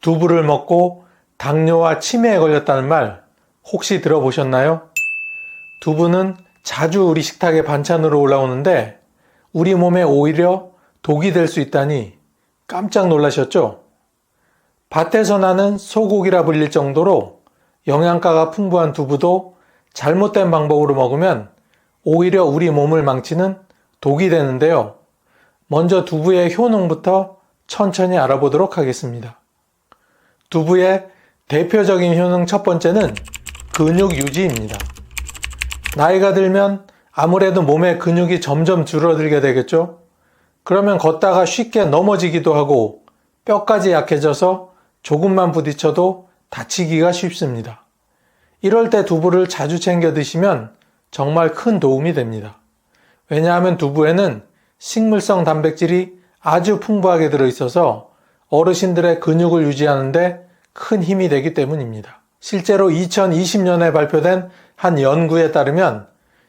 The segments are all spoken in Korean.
두부를 먹고 당뇨와 치매에 걸렸다는 말 혹시 들어보셨나요? 두부는 자주 우리 식탁에 반찬으로 올라오는데 우리 몸에 오히려 독이 될 수 있다니 깜짝 놀라셨죠? 밭에서 나는 소고기라 불릴 정도로 영양가가 풍부한 두부도 잘못된 방법으로 먹으면 오히려 우리 몸을 망치는 독이 되는데요. 먼저 두부의 효능부터 천천히 알아보도록 하겠습니다. 두부의 대표적인 효능 첫 번째는 근육 유지입니다. 나이가 들면 아무래도 몸의 근육이 점점 줄어들게 되겠죠? 그러면 걷다가 쉽게 넘어지기도 하고 뼈까지 약해져서 조금만 부딪혀도 다치기가 쉽습니다. 이럴 때 두부를 자주 챙겨 드시면 정말 큰 도움이 됩니다. 왜냐하면 두부에는 식물성 단백질이 아주 풍부하게 들어있어서 어르신들의 근육을 유지하는데 큰 힘이 되기 때문입니다. 실제로 2020년에 발표된 한 연구에 따르면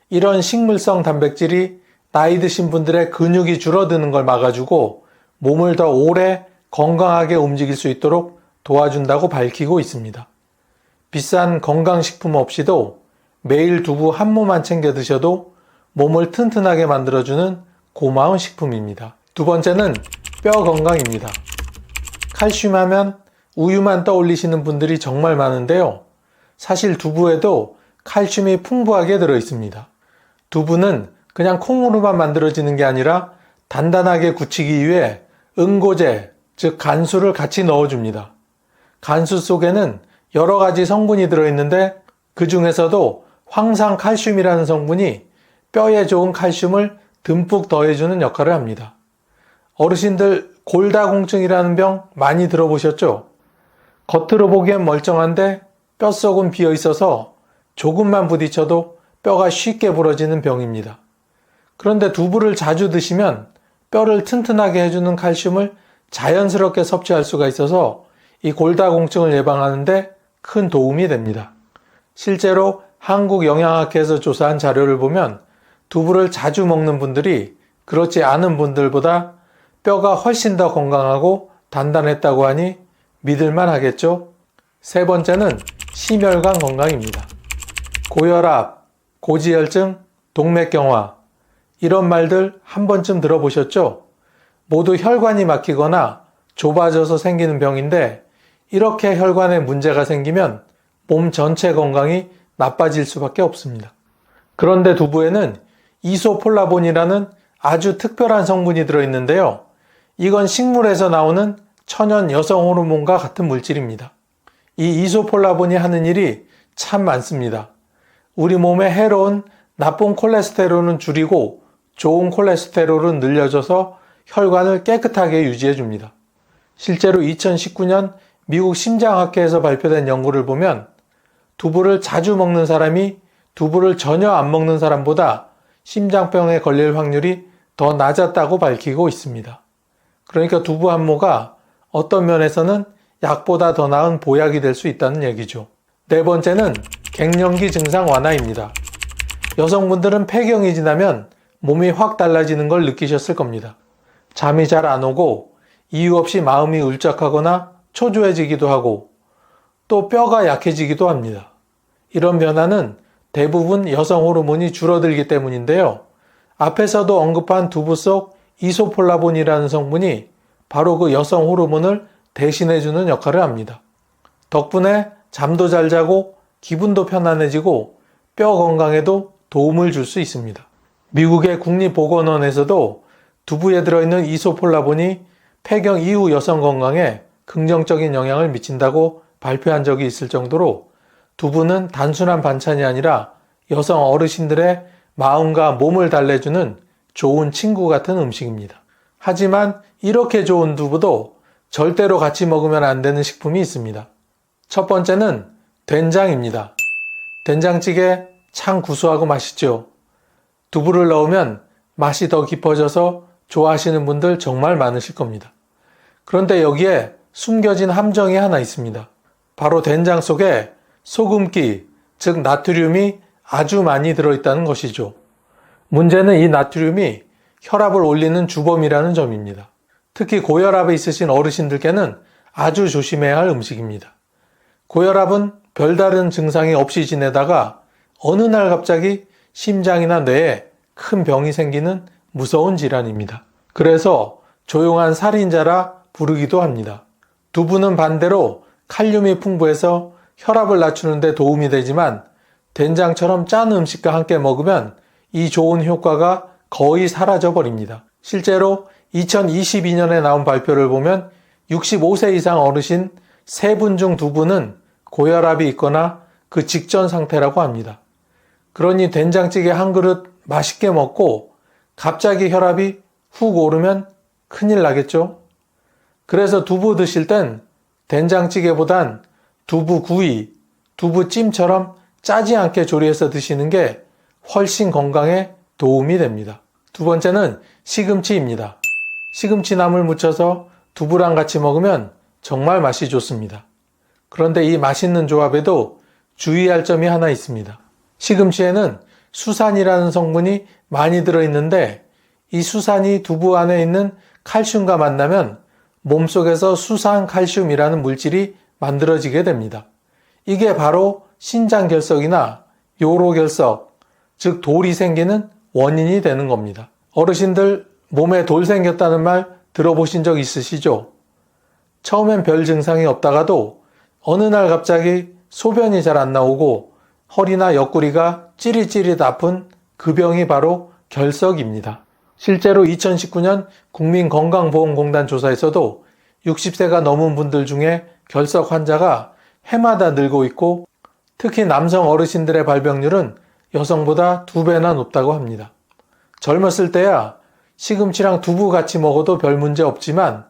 이런 식물성 단백질이 나이 드신 분들의 근육이 줄어드는 걸 막아주고 몸을 더 오래 건강하게 움직일 수 있도록 도와준다고 밝히고 있습니다. 비싼 건강식품 없이도 매일 두부 한 모만 챙겨 드셔도 몸을 튼튼하게 만들어주는 고마운 식품입니다. 두 번째는 뼈 건강입니다. 칼슘 하면 우유만 떠올리시는 분들이 정말 많은데요. 사실 두부에도 칼슘이 풍부하게 들어있습니다. 두부는 그냥 콩으로만 만들어지는 게 아니라 단단하게 굳히기 위해 응고제, 즉 간수를 같이 넣어줍니다. 간수 속에는 여러 가지 성분이 들어있는데 그 중에서도 황산칼슘이라는 성분이 뼈에 좋은 칼슘을 듬뿍 더해주는 역할을 합니다. 어르신들 골다공증이라는 병 많이 들어보셨죠? 겉으로 보기엔 멀쩡한데 뼛속은 비어 있어서 조금만 부딪혀도 뼈가 쉽게 부러지는 병입니다. 그런데 두부를 자주 드시면 뼈를 튼튼하게 해주는 칼슘을 자연스럽게 섭취할 수가 있어서 이 골다공증을 예방하는데 큰 도움이 됩니다. 실제로 한국영양학회에서 조사한 자료를 보면 두부를 자주 먹는 분들이 그렇지 않은 분들보다 뼈가 훨씬 더 건강하고 단단했다고 하니 믿을만 하겠죠? 세 번째는 심혈관 건강입니다. 고혈압, 고지혈증, 동맥경화 이런 말들 한 번쯤 들어보셨죠? 모두 혈관이 막히거나 좁아져서 생기는 병인데 이렇게 혈관에 문제가 생기면 몸 전체 건강이 나빠질 수밖에 없습니다. 그런데 두부에는 이소폴라본이라는 아주 특별한 성분이 들어있는데요. 이건 식물에서 나오는 천연 여성 호르몬과 같은 물질입니다. 이 이소폴라본이 하는 일이 참 많습니다. 우리 몸에 해로운 나쁜 콜레스테롤은 줄이고 좋은 콜레스테롤은 늘려줘서 혈관을 깨끗하게 유지해 줍니다. 실제로 2019년 미국 심장학회에서 발표된 연구를 보면 두부를 자주 먹는 사람이 두부를 전혀 안 먹는 사람보다 심장병에 걸릴 확률이 더 낮았다고 밝히고 있습니다. 그러니까 두부 한 모가 어떤 면에서는 약보다 더 나은 보약이 될 수 있다는 얘기죠. 네 번째는 갱년기 증상 완화입니다. 여성분들은 폐경이 지나면 몸이 확 달라지는 걸 느끼셨을 겁니다. 잠이 잘 안 오고 이유 없이 마음이 울적하거나 초조해지기도 하고 또 뼈가 약해지기도 합니다. 이런 변화는 대부분 여성 호르몬이 줄어들기 때문인데요. 앞에서도 언급한 두부 속 이소폴라본이라는 성분이 바로 그 여성 호르몬을 대신해주는 역할을 합니다. 덕분에 잠도 잘 자고 기분도 편안해지고 뼈 건강에도 도움을 줄 수 있습니다. 미국의 국립보건원에서도 두부에 들어있는 이소폴라본이 폐경 이후 여성 건강에 긍정적인 영향을 미친다고 발표한 적이 있을 정도로 두부는 단순한 반찬이 아니라 여성 어르신들의 마음과 몸을 달래주는 좋은 친구 같은 음식입니다. 하지만 이렇게 좋은 두부도 절대로 같이 먹으면 안 되는 식품이 있습니다. 첫 번째는 된장입니다. 된장찌개 참 구수하고 맛있죠. 두부를 넣으면 맛이 더 깊어져서 좋아하시는 분들 정말 많으실 겁니다. 그런데 여기에 숨겨진 함정이 하나 있습니다. 바로 된장 속에 소금기, 즉 나트륨이 아주 많이 들어있다는 것이죠. 문제는 이 나트륨이 혈압을 올리는 주범이라는 점입니다. 특히 고혈압에 있으신 어르신들께는 아주 조심해야 할 음식입니다. 고혈압은 별다른 증상이 없이 지내다가 어느 날 갑자기 심장이나 뇌에 큰 병이 생기는 무서운 질환입니다. 그래서 조용한 살인자라 부르기도 합니다. 두부는 반대로 칼륨이 풍부해서 혈압을 낮추는 데 도움이 되지만 된장처럼 짠 음식과 함께 먹으면 이 좋은 효과가 거의 사라져 버립니다. 실제로 2022년에 나온 발표를 보면 65세 이상 어르신 3분 중 2분은 고혈압이 있거나 그 직전 상태라고 합니다. 그러니 된장찌개 한 그릇 맛있게 먹고 갑자기 혈압이 훅 오르면 큰일 나겠죠? 그래서 두부 드실 땐 된장찌개보단 두부구이, 두부찜처럼 짜지 않게 조리해서 드시는 게 훨씬 건강에 도움이 됩니다. 두 번째는 시금치입니다. 시금치나물 무쳐서 두부랑 같이 먹으면 정말 맛이 좋습니다. 그런데 이 맛있는 조합에도 주의할 점이 하나 있습니다. 시금치에는 수산이라는 성분이 많이 들어있는데 이 수산이 두부 안에 있는 칼슘과 만나면 몸속에서 수산칼슘이라는 물질이 만들어지게 됩니다. 이게 바로 신장결석이나 요로결석, 즉 돌이 생기는 원인이 되는 겁니다. 어르신들 몸에 돌 생겼다는 말 들어보신 적 있으시죠? 처음엔 별 증상이 없다가도 어느 날 갑자기 소변이 잘 안 나오고 허리나 옆구리가 찌릿찌릿 아픈 그 병이 바로 결석입니다. 실제로 2019년 국민건강보험공단 조사에서도 60세가 넘은 분들 중에 결석 환자가 해마다 늘고 있고 특히 남성 어르신들의 발병률은 여성보다 2배나 높다고 합니다. 젊었을 때야 시금치랑 두부 같이 먹어도 별 문제 없지만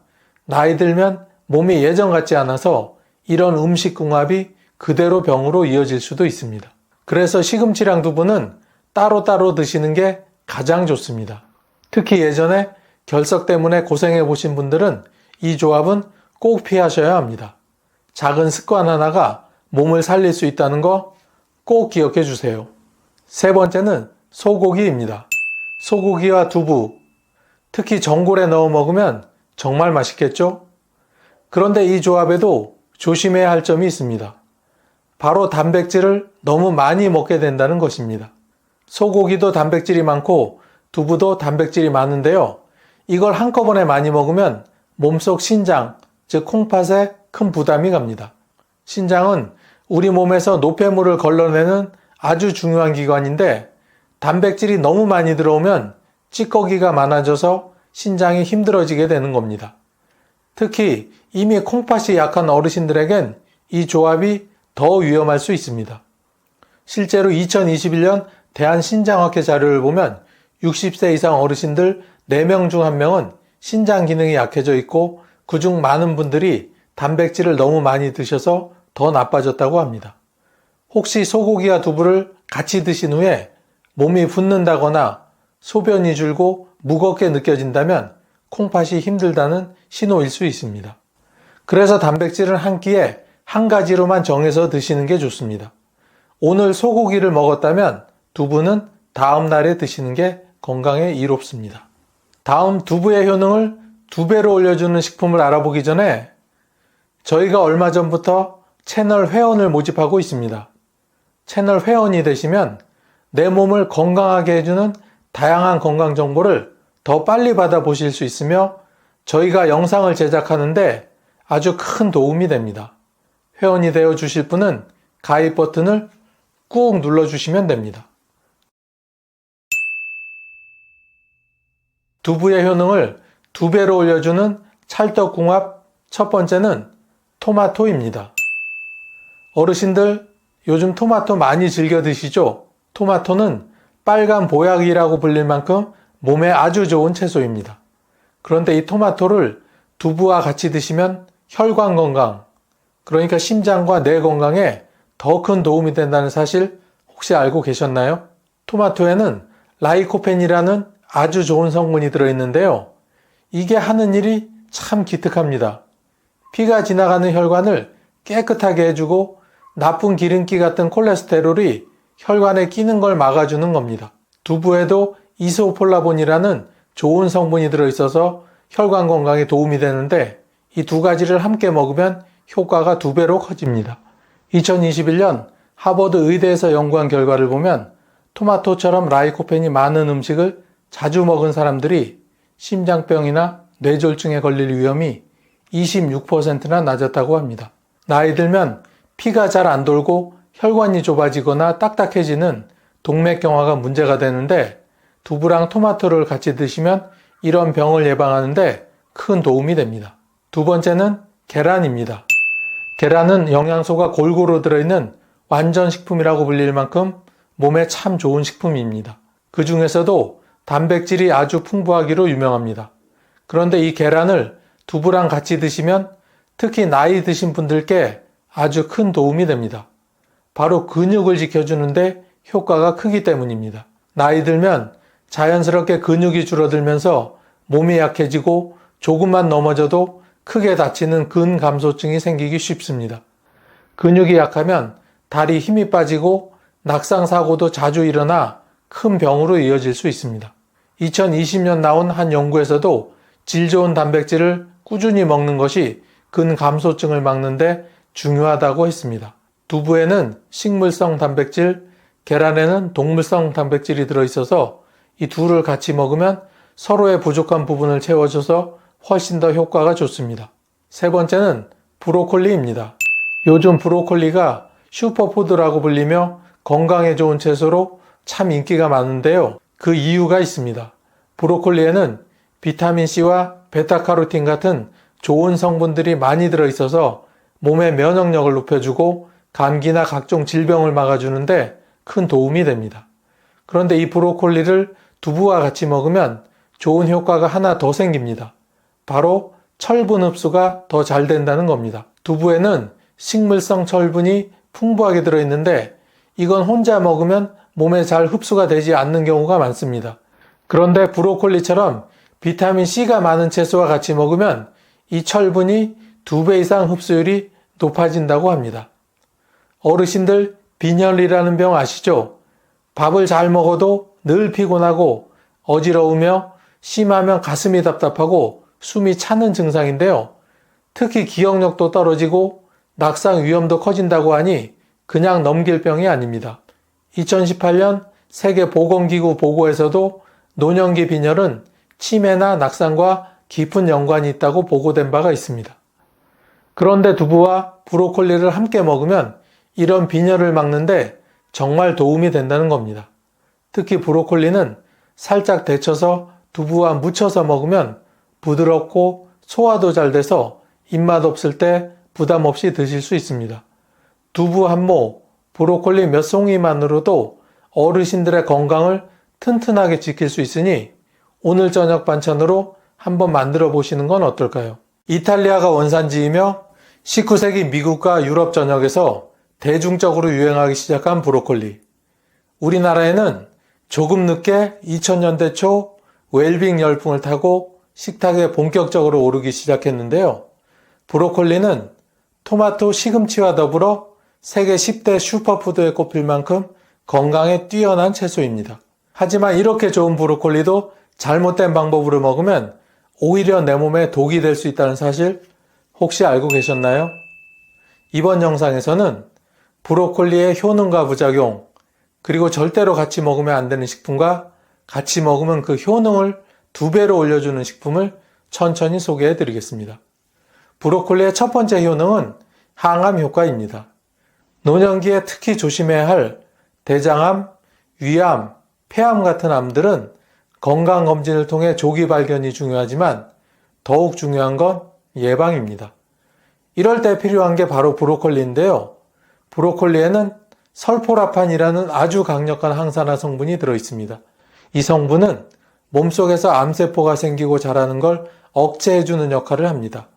나이 들면 몸이 예전 같지 않아서 이런 음식궁합이 그대로 병으로 이어질 수도 있습니다. 그래서 시금치랑 두부는 따로따로 드시는 게 가장 좋습니다. 특히 예전에 결석 때문에 고생해 보신 분들은 이 조합은 꼭 피하셔야 합니다. 작은 습관 하나가 몸을 살릴 수 있다는 거 꼭 기억해 주세요. 세 번째는 소고기입니다. 소고기와 두부, 특히 전골에 넣어 먹으면 정말 맛있겠죠? 그런데 이 조합에도 조심해야 할 점이 있습니다. 바로 단백질을 너무 많이 먹게 된다는 것입니다. 소고기도 단백질이 많고 두부도 단백질이 많은데요. 이걸 한꺼번에 많이 먹으면 몸속 신장, 즉 콩팥에 큰 부담이 갑니다. 신장은 우리 몸에서 노폐물을 걸러내는 아주 중요한 기관인데 단백질이 너무 많이 들어오면 찌꺼기가 많아져서 신장이 힘들어지게 되는 겁니다. 특히 이미 콩팥이 약한 어르신들에겐 이 조합이 더 위험할 수 있습니다. 실제로 2021년 대한신장학회 자료를 보면 60세 이상 어르신들 4명 중 1명은 신장 기능이 약해져 있고 그중 많은 분들이 단백질을 너무 많이 드셔서 더 나빠졌다고 합니다. 혹시 소고기와 두부를 같이 드신 후에 몸이 붓는다거나 소변이 줄고 무겁게 느껴진다면 콩팥이 힘들다는 신호일 수 있습니다. 그래서 단백질은 한 끼에 한 가지로만 정해서 드시는 게 좋습니다. 오늘 소고기를 먹었다면 두부는 다음 날에 드시는 게 건강에 이롭습니다. 다음 두부의 효능을 2배로 올려주는 식품을 알아보기 전에 저희가 얼마 전부터 채널 회원을 모집하고 있습니다. 채널 회원이 되시면 내 몸을 건강하게 해주는 다양한 건강 정보를 더 빨리 받아보실 수 있으며 저희가 영상을 제작하는데 아주 큰 도움이 됩니다. 회원이 되어 주실 분은 가입 버튼을 꾹 눌러주시면 됩니다. 두부의 효능을 2배로 올려주는 찰떡궁합 첫 번째는 토마토입니다. 어르신들 요즘 토마토 많이 즐겨 드시죠? 토마토는 빨간 보약이라고 불릴 만큼 몸에 아주 좋은 채소입니다. 그런데 이 토마토를 두부와 같이 드시면 혈관 건강, 그러니까 심장과 뇌 건강에 더 큰 도움이 된다는 사실 혹시 알고 계셨나요? 토마토에는 라이코펜이라는 아주 좋은 성분이 들어있는데요. 이게 하는 일이 참 기특합니다. 피가 지나가는 혈관을 깨끗하게 해주고 나쁜 기름기 같은 콜레스테롤이 혈관에 끼는 걸 막아주는 겁니다. 두부에도 이소폴라본이라는 좋은 성분이 들어있어서 혈관 건강에 도움이 되는데 이 두 가지를 함께 먹으면 효과가 2배로 커집니다. 2021년 하버드 의대에서 연구한 결과를 보면 토마토처럼 라이코펜이 많은 음식을 자주 먹은 사람들이 심장병이나 뇌졸중에 걸릴 위험이 26%나 낮았다고 합니다. 나이 들면 피가 잘 안 돌고 혈관이 좁아지거나 딱딱해지는 동맥경화가 문제가 되는데 두부랑 토마토를 같이 드시면 이런 병을 예방하는데 큰 도움이 됩니다. 두 번째는 계란입니다. 계란은 영양소가 골고루 들어있는 완전 식품이라고 불릴 만큼 몸에 참 좋은 식품입니다. 그 중에서도 단백질이 아주 풍부하기로 유명합니다. 그런데 이 계란을 두부랑 같이 드시면 특히 나이 드신 분들께 아주 큰 도움이 됩니다. 바로 근육을 지켜주는데 효과가 크기 때문입니다. 나이 들면 자연스럽게 근육이 줄어들면서 몸이 약해지고 조금만 넘어져도 크게 다치는 근감소증이 생기기 쉽습니다. 근육이 약하면 다리 힘이 빠지고 낙상사고도 자주 일어나 큰 병으로 이어질 수 있습니다. 2020년 나온 한 연구에서도 질 좋은 단백질을 꾸준히 먹는 것이 근감소증을 막는데 중요하다고 했습니다. 두부에는 식물성 단백질, 계란에는 동물성 단백질이 들어있어서 이 둘을 같이 먹으면 서로의 부족한 부분을 채워줘서 훨씬 더 효과가 좋습니다. 세 번째는 브로콜리입니다. 요즘 브로콜리가 슈퍼푸드라고 불리며 건강에 좋은 채소로 참 인기가 많은데요. 그 이유가 있습니다. 브로콜리에는 비타민C와 베타카로틴 같은 좋은 성분들이 많이 들어있어서 몸의 면역력을 높여주고 감기나 각종 질병을 막아주는데 큰 도움이 됩니다. 그런데 이 브로콜리를 두부와 같이 먹으면 좋은 효과가 하나 더 생깁니다. 바로 철분 흡수가 더 잘 된다는 겁니다. 두부에는 식물성 철분이 풍부하게 들어있는데 이건 혼자 먹으면 몸에 잘 흡수가 되지 않는 경우가 많습니다. 그런데 브로콜리처럼 비타민C가 많은 채소와 같이 먹으면 이 철분이 2배 이상 흡수율이 높아진다고 합니다. 어르신들 빈혈이라는 병 아시죠? 밥을 잘 먹어도 늘 피곤하고 어지러우며 심하면 가슴이 답답하고 숨이 차는 증상인데요. 특히 기억력도 떨어지고 낙상 위험도 커진다고 하니 그냥 넘길 병이 아닙니다. 2018년 세계보건기구 보고에서도 노년기 빈혈은 치매나 낙상과 깊은 연관이 있다고 보고된 바가 있습니다. 그런데 두부와 브로콜리를 함께 먹으면 이런 빈혈을 막는데 정말 도움이 된다는 겁니다. 특히 브로콜리는 살짝 데쳐서 두부와 무쳐서 먹으면 부드럽고 소화도 잘 돼서 입맛 없을 때 부담 없이 드실 수 있습니다. 두부 한 모, 브로콜리 몇 송이만으로도 어르신들의 건강을 튼튼하게 지킬 수 있으니 오늘 저녁 반찬으로 한번 만들어 보시는 건 어떨까요? 이탈리아가 원산지이며 19세기 미국과 유럽 전역에서 대중적으로 유행하기 시작한 브로콜리. 우리나라에는 조금 늦게 2000년대 초 웰빙 열풍을 타고 식탁에 본격적으로 오르기 시작했는데요. 브로콜리는 토마토, 시금치와 더불어 세계 10대 슈퍼푸드에 꼽힐 만큼 건강에 뛰어난 채소입니다. 하지만 이렇게 좋은 브로콜리도 잘못된 방법으로 먹으면 오히려 내 몸에 독이 될 수 있다는 사실 혹시 알고 계셨나요? 이번 영상에서는 브로콜리의 효능과 부작용, 그리고 절대로 같이 먹으면 안 되는 식품과 같이 먹으면 그 효능을 2배로 올려주는 식품을 천천히 소개해 드리겠습니다. 브로콜리의 첫 번째 효능은 항암 효과입니다. 노년기에 특히 조심해야 할 대장암, 위암, 폐암 같은 암들은 건강검진을 통해 조기 발견이 중요하지만 더욱 중요한 건 예방입니다. 이럴 때 필요한 게 바로 브로콜리인데요. 브로콜리에는 설포라판이라는 아주 강력한 항산화 성분이 들어있습니다. 이 성분은 몸속에서 암세포가 생기고 자라는 걸 억제해주는 역할을 합니다.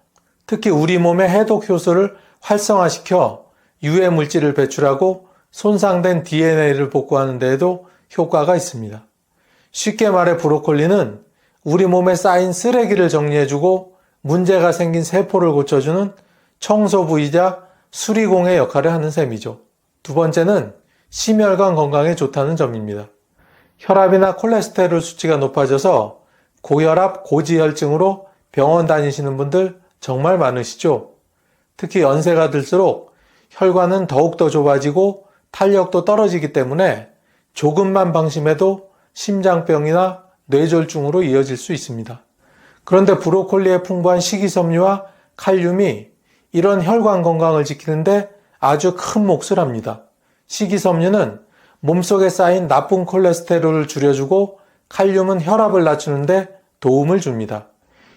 특히 우리 몸의 해독 효소를 활성화시켜 유해 물질을 배출하고 손상된 DNA를 복구하는 데에도 효과가 있습니다. 쉽게 말해 브로콜리는 우리 몸에 쌓인 쓰레기를 정리해주고 문제가 생긴 세포를 고쳐주는 청소부이자 수리공의 역할을 하는 셈이죠. 두 번째는 심혈관 건강에 좋다는 점입니다. 혈압이나 콜레스테롤 수치가 높아져서 고혈압, 고지혈증으로 병원 다니시는 분들 정말 많으시죠? 특히 연세가 들수록 혈관은 더욱더 좁아지고 탄력도 떨어지기 때문에 조금만 방심해도 심장병이나 뇌졸중으로 이어질 수 있습니다. 그런데 브로콜리에 풍부한 식이섬유와 칼륨이 이런 혈관 건강을 지키는데 아주 큰 몫을 합니다. 식이섬유는 몸속에 쌓인 나쁜 콜레스테롤을 줄여주고 칼륨은 혈압을 낮추는데 도움을 줍니다.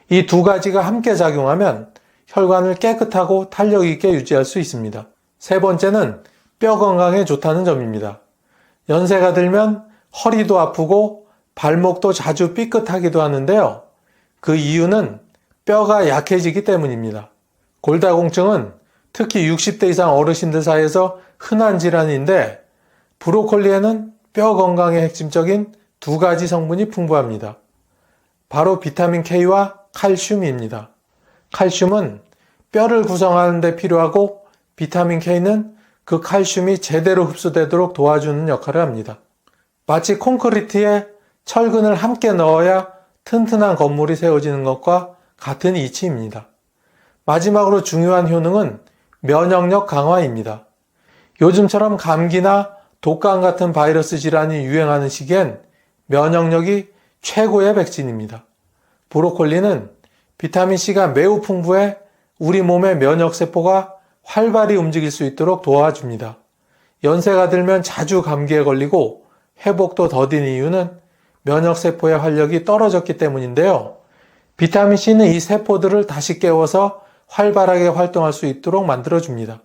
이 두 가지가 함께 작용하면 혈관을 깨끗하고 탄력 있게 유지할 수 있습니다. 세 번째는 뼈 건강에 좋다는 점입니다. 연세가 들면 허리도 아프고 발목도 자주 삐끗하기도 하는데요. 그 이유는 뼈가 약해지기 때문입니다. 골다공증은 특히 60대 이상 어르신들 사이에서 흔한 질환인데 브로콜리에는 뼈 건강에 핵심적인 두 가지 성분이 풍부합니다. 바로 비타민 K와 칼슘입니다. 칼슘은 뼈를 구성하는 데 필요하고 비타민 K는 그 칼슘이 제대로 흡수되도록 도와주는 역할을 합니다. 마치 콘크리트에 철근을 함께 넣어야 튼튼한 건물이 세워지는 것과 같은 이치입니다. 마지막으로 중요한 효능은 면역력 강화입니다. 요즘처럼 감기나 독감 같은 바이러스 질환이 유행하는 시기엔 면역력이 최고의 백신입니다. 브로콜리는 비타민C가 매우 풍부해 우리 몸의 면역세포가 활발히 움직일 수 있도록 도와줍니다. 연세가 들면 자주 감기에 걸리고 회복도 더딘 이유는 면역세포의 활력이 떨어졌기 때문인데요. 비타민C는 이 세포들을 다시 깨워서 활발하게 활동할 수 있도록 만들어줍니다.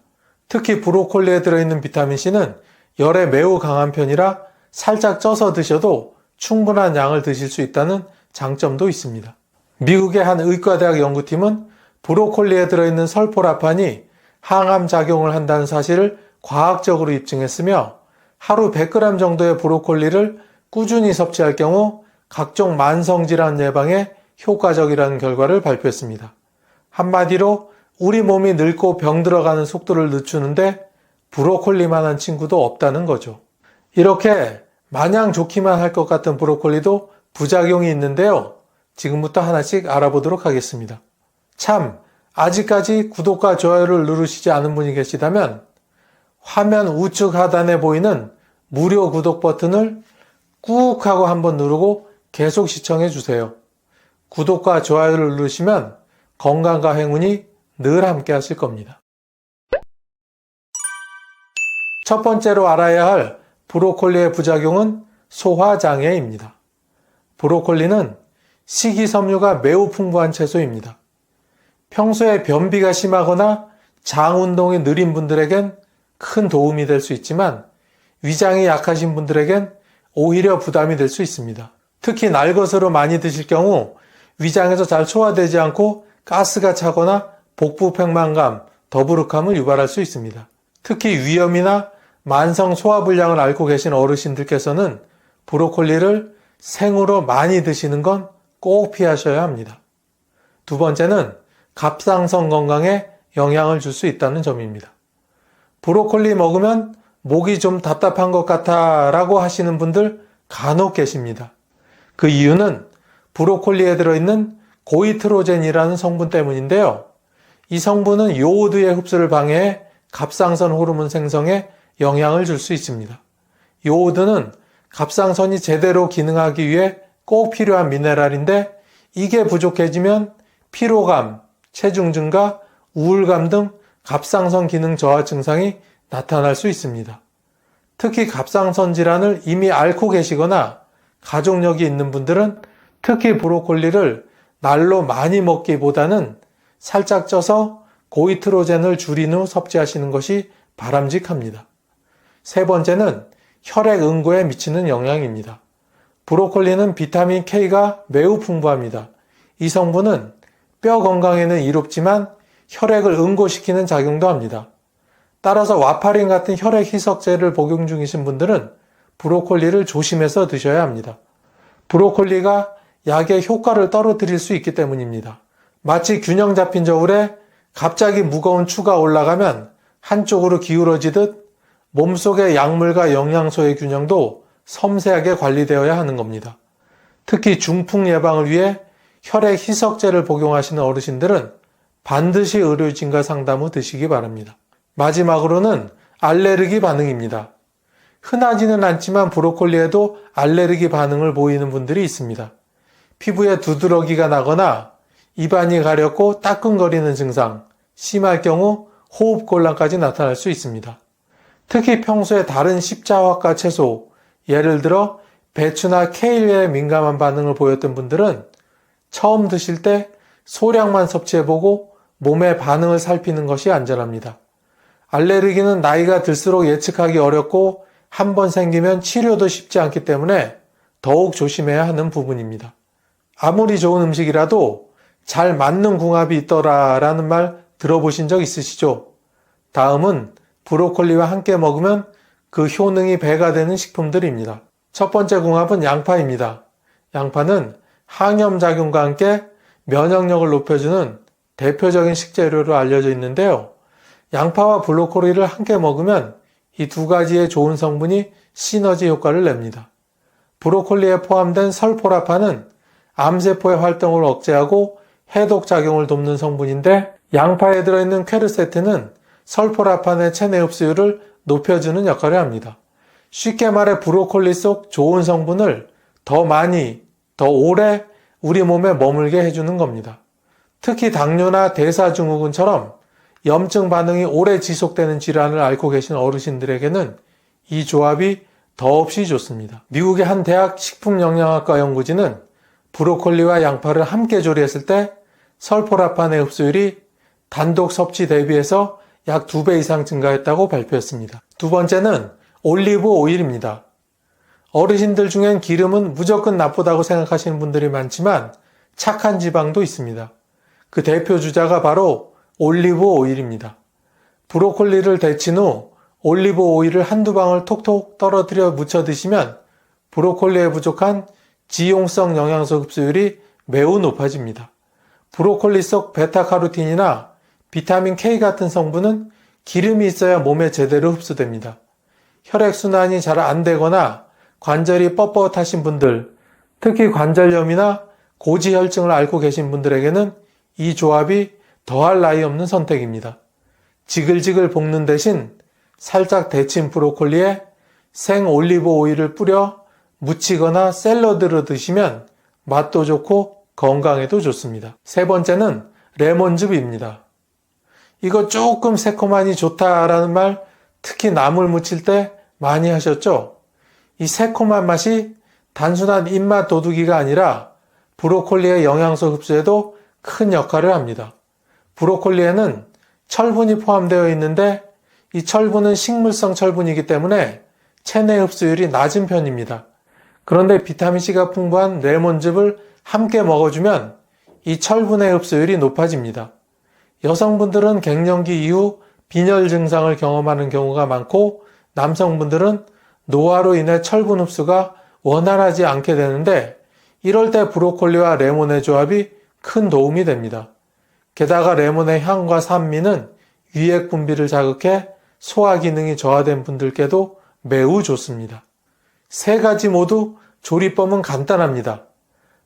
특히 브로콜리에 들어있는 비타민C는 열에 매우 강한 편이라 살짝 쪄서 드셔도 충분한 양을 드실 수 있다는 장점도 있습니다. 미국의 한 의과대학 연구팀은 브로콜리에 들어있는 설포라판이 항암 작용을 한다는 사실을 과학적으로 입증했으며 하루 100g 정도의 브로콜리를 꾸준히 섭취할 경우 각종 만성질환 예방에 효과적이라는 결과를 발표했습니다. 한마디로 우리 몸이 늙고 병들어가는 속도를 늦추는데 브로콜리만한 친구도 없다는 거죠. 이렇게 마냥 좋기만 할 것 같은 브로콜리도 부작용이 있는데요. 지금부터 하나씩 알아보도록 하겠습니다. 참, 아직까지 구독과 좋아요를 누르시지 않은 분이 계시다면 화면 우측 하단에 보이는 무료 구독 버튼을 꾹 하고 한번 누르고 계속 시청해 주세요. 구독과 좋아요를 누르시면 건강과 행운이 늘 함께 하실 겁니다. 첫 번째로 알아야 할 브로콜리의 부작용은 소화장애입니다. 브로콜리는 식이섬유가 매우 풍부한 채소입니다. 평소에 변비가 심하거나 장 운동이 느린 분들에겐 큰 도움이 될 수 있지만 위장이 약하신 분들에겐 오히려 부담이 될 수 있습니다. 특히 날 것으로 많이 드실 경우 위장에서 잘 소화되지 않고 가스가 차거나 복부 팽만감, 더부룩함을 유발할 수 있습니다. 특히 위염이나 만성 소화불량을 앓고 계신 어르신들께서는 브로콜리를 생으로 많이 드시는 건 꼭 피하셔야 합니다. 두 번째는 갑상선 건강에 영향을 줄 수 있다는 점입니다. 브로콜리 먹으면 목이 좀 답답한 것 같아 라고 하시는 분들 간혹 계십니다. 그 이유는 브로콜리에 들어있는 고이트로젠이라는 성분 때문인데요. 이 성분은 요오드의 흡수를 방해해 갑상선 호르몬 생성에 영향을 줄 수 있습니다. 요오드는 갑상선이 제대로 기능하기 위해 꼭 필요한 미네랄인데 이게 부족해지면 피로감, 체중 증가, 우울감 등 갑상선 기능 저하 증상이 나타날 수 있습니다. 특히 갑상선 질환을 이미 앓고 계시거나 가족력이 있는 분들은 특히 브로콜리를 날로 많이 먹기보다는 살짝 쪄서 고이트로젠을 줄인 후 섭취하시는 것이 바람직합니다. 세 번째는 혈액 응고에 미치는 영향입니다. 브로콜리는 비타민 K가 매우 풍부합니다. 이 성분은 뼈 건강에는 이롭지만 혈액을 응고시키는 작용도 합니다. 따라서 와파린 같은 혈액 희석제를 복용 중이신 분들은 브로콜리를 조심해서 드셔야 합니다. 브로콜리가 약의 효과를 떨어뜨릴 수 있기 때문입니다. 마치 균형 잡힌 저울에 갑자기 무거운 추가 올라가면 한쪽으로 기울어지듯 몸속의 약물과 영양소의 균형도 섬세하게 관리되어야 하는 겁니다. 특히 중풍 예방을 위해 혈액 희석제를 복용하시는 어르신들은 반드시 의료진과 상담 후 드시기 바랍니다. 마지막으로는 알레르기 반응입니다. 흔하지는 않지만 브로콜리에도 알레르기 반응을 보이는 분들이 있습니다. 피부에 두드러기가 나거나 입안이 가렵고 따끔거리는 증상, 심할 경우 호흡곤란까지 나타날 수 있습니다. 특히 평소에 다른 십자화과 채소, 예를 들어 배추나 케일에 민감한 반응을 보였던 분들은 처음 드실 때 소량만 섭취해보고 몸의 반응을 살피는 것이 안전합니다. 알레르기는 나이가 들수록 예측하기 어렵고 한 번 생기면 치료도 쉽지 않기 때문에 더욱 조심해야 하는 부분입니다. 아무리 좋은 음식이라도 잘 맞는 궁합이 있더라라는 말 들어보신 적 있으시죠? 다음은 브로콜리와 함께 먹으면 그 효능이 배가 되는 식품들입니다. 첫 번째 궁합은 양파입니다. 양파는 항염작용과 함께 면역력을 높여주는 대표적인 식재료로 알려져 있는데요. 양파와 브로콜리를 함께 먹으면 이 두 가지의 좋은 성분이 시너지 효과를 냅니다. 브로콜리에 포함된 설포라판은 암세포의 활동을 억제하고 해독작용을 돕는 성분인데 양파에 들어있는 퀘르세틴은 설포라판의 체내 흡수율을 높여주는 역할을 합니다. 쉽게 말해 브로콜리 속 좋은 성분을 더 많이, 더 오래 우리 몸에 머물게 해주는 겁니다. 특히 당뇨나 대사증후군처럼 염증 반응이 오래 지속되는 질환을 앓고 계신 어르신들에게는 이 조합이 더없이 좋습니다. 미국의 한 대학 식품영양학과 연구진은 브로콜리와 양파를 함께 조리했을 때 설포라판의 흡수율이 단독 섭취 대비해서 약 2배 이상 증가했다고 발표했습니다. 두 번째는 올리브 오일입니다. 어르신들 중엔 기름은 무조건 나쁘다고 생각하시는 분들이 많지만 착한 지방도 있습니다. 그 대표 주자가 바로 올리브 오일입니다. 브로콜리를 데친 후 올리브 오일을 한두 방울 톡톡 떨어뜨려 무쳐 드시면 브로콜리에 부족한 지용성 영양소 흡수율이 매우 높아집니다. 브로콜리 속 베타카로틴이나 비타민 K 같은 성분은 기름이 있어야 몸에 제대로 흡수됩니다. 혈액순환이 잘 안 되거나 관절이 뻣뻣하신 분들, 특히 관절염이나 고지혈증을 앓고 계신 분들에게는 이 조합이 더할 나위 없는 선택입니다. 지글지글 볶는 대신 살짝 데친 브로콜리에 생 올리브 오일을 뿌려 무치거나 샐러드로 드시면 맛도 좋고 건강에도 좋습니다. 세 번째는 레몬즙입니다. 이거 조금 새콤하니 좋다라는 말 특히 나물 무칠 때 많이 하셨죠? 이 새콤한 맛이 단순한 입맛 도둑이가 아니라 브로콜리의 영양소 흡수에도 큰 역할을 합니다. 브로콜리에는 철분이 포함되어 있는데 이 철분은 식물성 철분이기 때문에 체내 흡수율이 낮은 편입니다. 그런데 비타민C가 풍부한 레몬즙을 함께 먹어주면 이 철분의 흡수율이 높아집니다. 여성분들은 갱년기 이후 빈혈 증상을 경험하는 경우가 많고 남성분들은 노화로 인해 철분 흡수가 원활하지 않게 되는데 이럴 때 브로콜리와 레몬의 조합이 큰 도움이 됩니다. 게다가 레몬의 향과 산미는 위액 분비를 자극해 소화 기능이 저하된 분들께도 매우 좋습니다. 세 가지 모두 조리법은 간단합니다.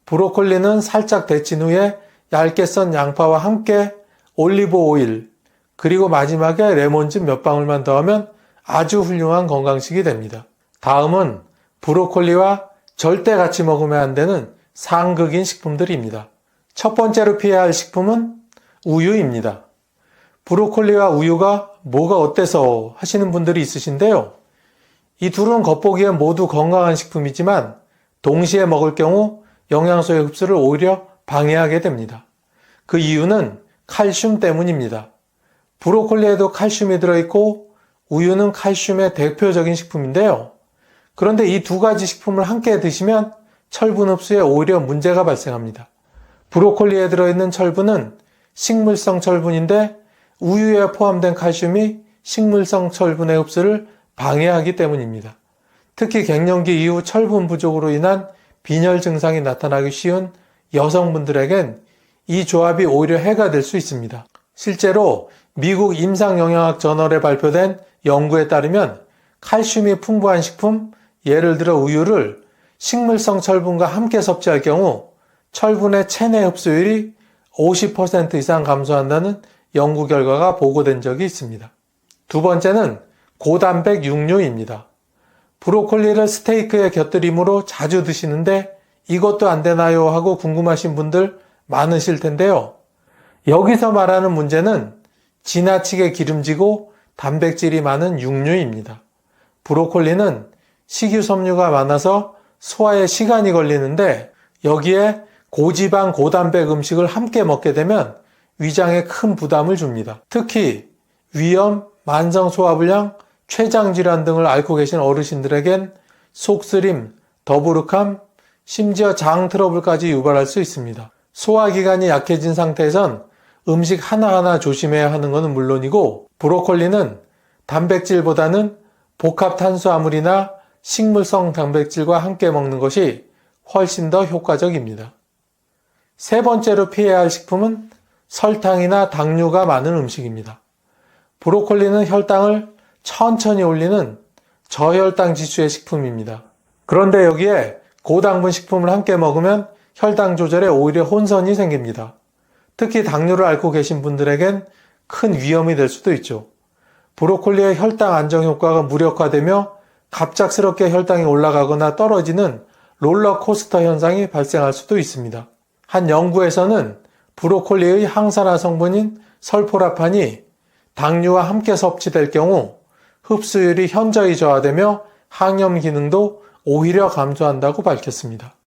브로콜리는 살짝 데친 후에 얇게 썬 양파와 함께 올리브 오일, 그리고 마지막에 레몬즙 몇 방울만 더하면 아주 훌륭한 건강식이 됩니다. 다음은 브로콜리와 절대 같이 먹으면 안 되는 상극인 식품들입니다. 첫 번째로 피해야 할 식품은 우유입니다. 브로콜리와 우유가 뭐가 어때서 하시는 분들이 있으신데요. 이 둘은 겉보기엔 모두 건강한 식품이지만 동시에 먹을 경우 영양소의 흡수를 오히려 방해하게 됩니다. 그 이유는 칼슘 때문입니다. 브로콜리에도 칼슘이 들어있고 우유는 칼슘의 대표적인 식품인데요. 그런데 이 두 가지 식품을 함께 드시면 철분 흡수에 오히려 문제가 발생합니다. 브로콜리에 들어있는 철분은 식물성 철분인데 우유에 포함된 칼슘이 식물성 철분의 흡수를 방해하기 때문입니다. 특히 갱년기 이후 철분 부족으로 인한 빈혈 증상이 나타나기 쉬운 여성분들에겐 이 조합이 오히려 해가 될 수 있습니다. 실제로 미국 임상영양학 저널에 발표된 연구에 따르면 칼슘이 풍부한 식품, 예를 들어 우유를 식물성 철분과 함께 섭취할 경우 철분의 체내 흡수율이 50% 이상 감소한다는 연구 결과가 보고된 적이 있습니다. 두 번째는 고단백 육류입니다. 브로콜리를 스테이크에 곁들임으로 자주 드시는데 이것도 안 되나요? 하고 궁금하신 분들 많으실 텐데요. 여기서 말하는 문제는 지나치게 기름지고 단백질이 많은 육류입니다. 브로콜리는 식이섬유가 많아서 소화에 시간이 걸리는데 여기에 고지방, 고단백 음식을 함께 먹게 되면 위장에 큰 부담을 줍니다. 특히 위염, 만성소화불량, 췌장질환 등을 앓고 계신 어르신들에겐 속쓰림, 더부룩함, 심지어 장 트러블까지 유발할 수 있습니다. 소화기관이 약해진 상태에선 음식 하나하나 조심해야 하는 것은 물론이고 브로콜리는 단백질보다는 복합 탄수화물이나 식물성 단백질과 함께 먹는 것이 훨씬 더 효과적입니다. 세 번째로 피해야 할 식품은 설탕이나 당류가 많은 음식입니다. 브로콜리는 혈당을 천천히 올리는 저혈당 지수의 식품입니다. 그런데 여기에 고당분 식품을 함께 먹으면 혈당 조절에 오히려 혼선이 생깁니다. 특히 당뇨를 앓고 계신 분들에겐 큰 위험이 될 수도 있죠. 브로콜리의 혈당 안정 효과가 무력화되며 갑작스럽게 혈당이 올라가거나 떨어지는 롤러코스터 현상이 발생할 수도 있습니다. 한 연구에서는 브로콜리의 항산화 성분인 설포라판이 당류와 함께 섭취될 경우 흡수율이 현저히 저하되며 항염 기능도 오히려 감소한다고 밝혔습니다.